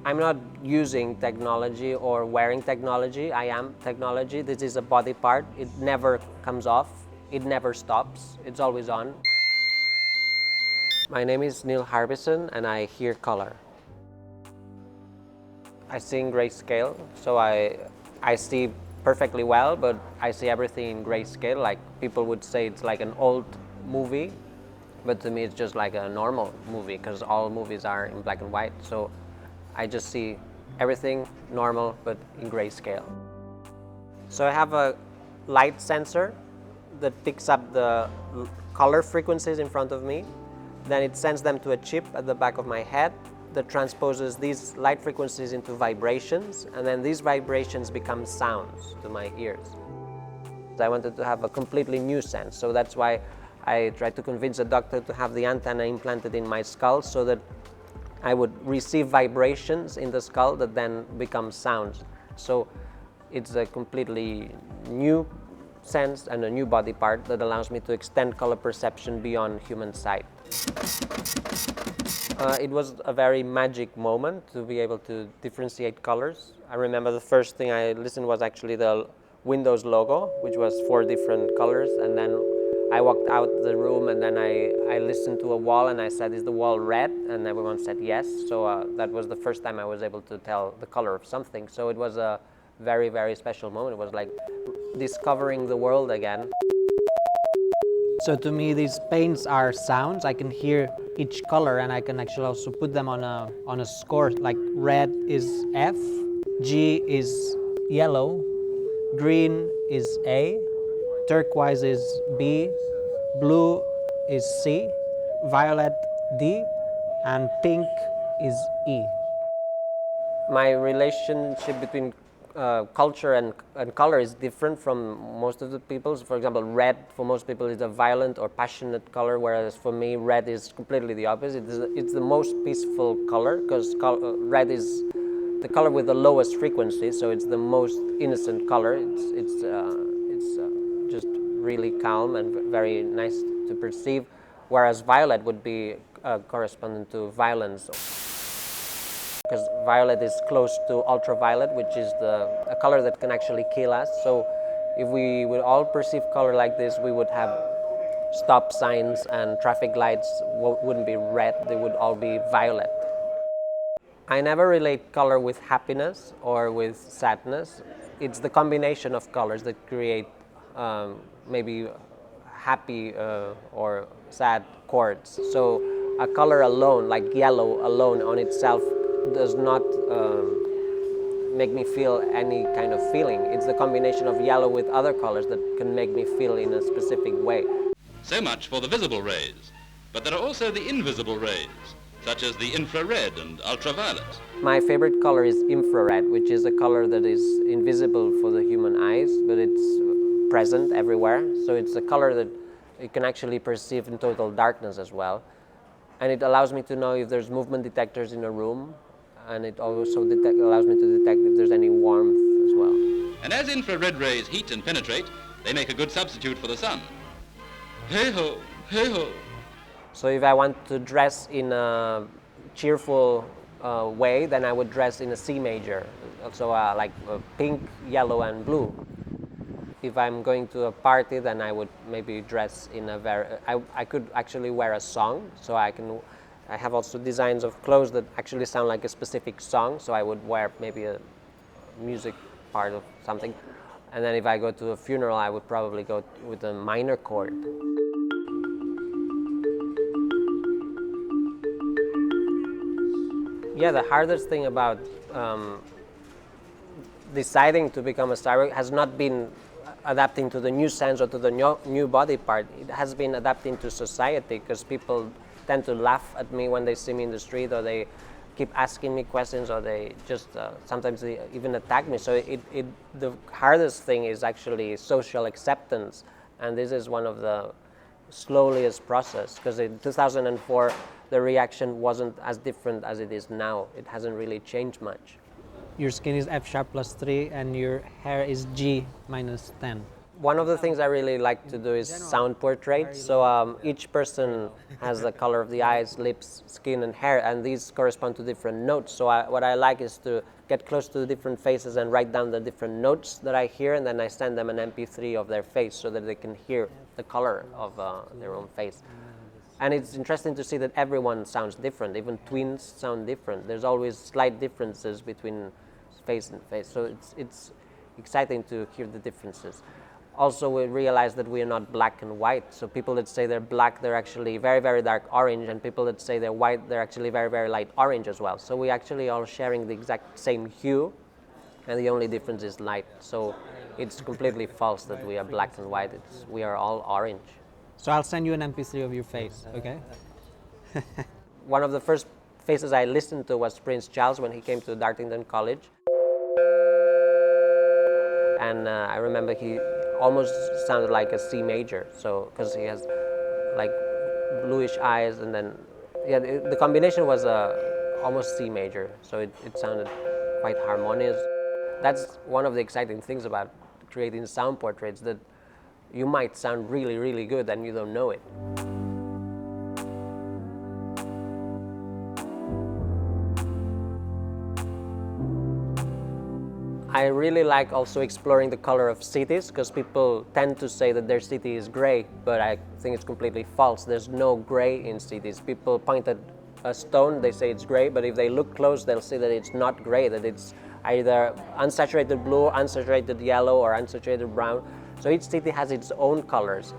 I'm not using technology or wearing technology. I am technology. This is a body part. It never comes off. It never stops. It's always on. My name is Neil Harbisson and I hear color. I see in grayscale, so I see perfectly well, but I see everything in grayscale. Like people would say it's like an old movie, but to me it's just like a normal movie because all movies are in black and white. So I just see everything normal, but in grayscale. So I have a light sensor that picks up the color frequencies in front of me. Then it sends them to a chip at the back of my head that transposes these light frequencies into vibrations, and then these vibrations become sounds to my ears. I wanted to have a completely new sense, so that's why I tried to convince a doctor to have the antenna implanted in my skull so that I would receive vibrations in the skull that then become sounds. So it's a completely new sense and a new body part that allows me to extend color perception beyond human sight. It was a very magic moment to be able to differentiate colors. I remember the first thing I listened was actually the Windows logo, which was 4 different colors, and then I walked out the room and then I listened to a wall and I said, "Is the wall red?" And everyone said yes. So that was the first time I was able to tell the color of something. So it was a very, very special moment. It was like discovering the world again. So to me, these paints are sounds. I can hear each color and I can actually also put them on a score. Like red is F, G is yellow, green is A, turquoise is B, blue is C, violet D, and pink is E. My relationship between culture and color is different from most of the people's. For example, red for most people is a violent or passionate color, whereas for me, red is completely the opposite. It's the most peaceful color because red is the color with the lowest frequency, so it's the most innocent color. It's just really calm and very nice to perceive, whereas violet would be corresponding to violence. Because violet is close to ultraviolet, which is a color that can actually kill us. So if we would all perceive color like this, we would have stop signs and traffic lights wouldn't be red, they would all be violet. I never relate color with happiness or with sadness. It's the combination of colors that create maybe happy or sad chords. So a color alone, like yellow alone on itself, does not make me feel any kind of feeling. It's the combination of yellow with other colors that can make me feel in a specific way. So much for the visible rays, but there are also the invisible rays, such as the infrared and ultraviolet. My favorite color is infrared, which is a color that is invisible for the human eyes, but it's present everywhere. So it's a color that you can actually perceive in total darkness as well. And it allows me to know if there's movement detectors in a room, and it also allows me to detect if there's any warmth as well. And as infrared rays heat and penetrate, they make a good substitute for the sun. Hey-ho, hey-ho. So if I want to dress in a cheerful way, then I would dress in a C major, so like pink, yellow, and blue. If I'm going to a party, then I would maybe dress in a I could actually wear a song, so I have also designs of clothes that actually sound like a specific song, so I would wear maybe a music part of something. And then if I go to a funeral, I would probably go with a minor chord. Yeah, the hardest thing about deciding to become a cyborg has not been adapting to the new sense or to the new body part. It has been adapting to society, because people tend to laugh at me when they see me in the street, or they keep asking me questions, or they just sometimes they even attack me. So the hardest thing is actually social acceptance, and this is one of the slowest process, because in 2004 the reaction wasn't as different as it is now. It hasn't really changed much. Your skin is F# +3 and your hair is G -10. One of the things I really like to do is sound portraits. So each person has the color of the eyes, lips, skin, and hair, and these correspond to different notes. So what I like is to get close to the different faces and write down the different notes that I hear, and then I send them an MP3 of their face so that they can hear the color of their own face. And it's interesting to see that everyone sounds different. Even twins sound different. There's always slight differences between face and face. So it's exciting to hear the differences. Also, we realize that we are not black and white. So people that say they're black, they're actually very, very dark orange, and people that say they're white, they're actually very, very light orange as well. So we actually all sharing the exact same hue, and the only difference is light. So it's completely false that we are black and white. We are all orange. So I'll send you an MP3 of your face, okay? One of the first faces I listened to was Prince Charles when he came to Dartington College. And I remember he almost sounded like a C major, so because he has like bluish eyes, and then the combination was almost C major, so it sounded quite harmonious. That's one of the exciting things about creating sound portraits, that you might sound really, really good and you don't know it. I really like also exploring the color of cities, because people tend to say that their city is gray, but I think it's completely false. There's no gray in cities. People point at a stone, they say it's gray, but if they look close, they'll see that it's not gray, that it's either unsaturated blue, unsaturated yellow, or unsaturated brown. So each city has its own colors.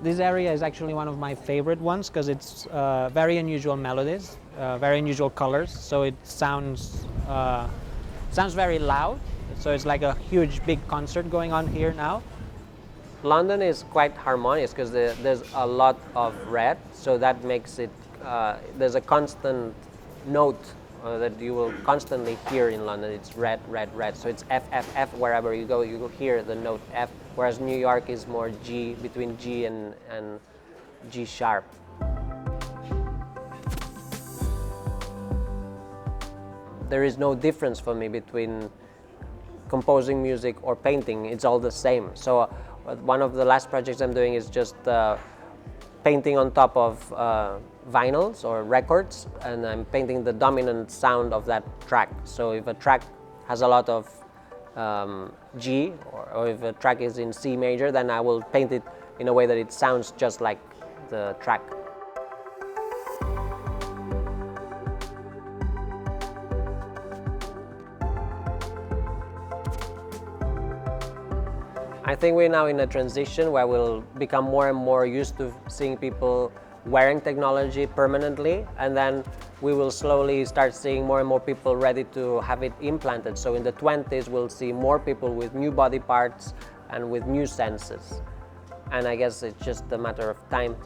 This area is actually one of my favorite ones because it's very unusual melodies, very unusual colors, so it sounds very loud. So it's like a huge, big concert going on here now. London is quite harmonious because there's a lot of red, so that makes it, there's a constant note that you will constantly hear in London. It's red, red, red. So it's F, F, F. Wherever you go, you will hear the note F, whereas New York is more G, between G and G sharp. There is no difference for me between composing music or painting. It's all the same. So one of the last projects I'm doing is just painting on top of vinyls or records, and I'm painting the dominant sound of that track. So if a track has a lot of G, or if a track is in C major, then I will paint it in a way that it sounds just like the track. I think we're now in a transition where we'll become more and more used to seeing people wearing technology permanently, and then we will slowly start seeing more and more people ready to have it implanted. So in the 20s, we'll see more people with new body parts and with new senses. And I guess it's just a matter of time.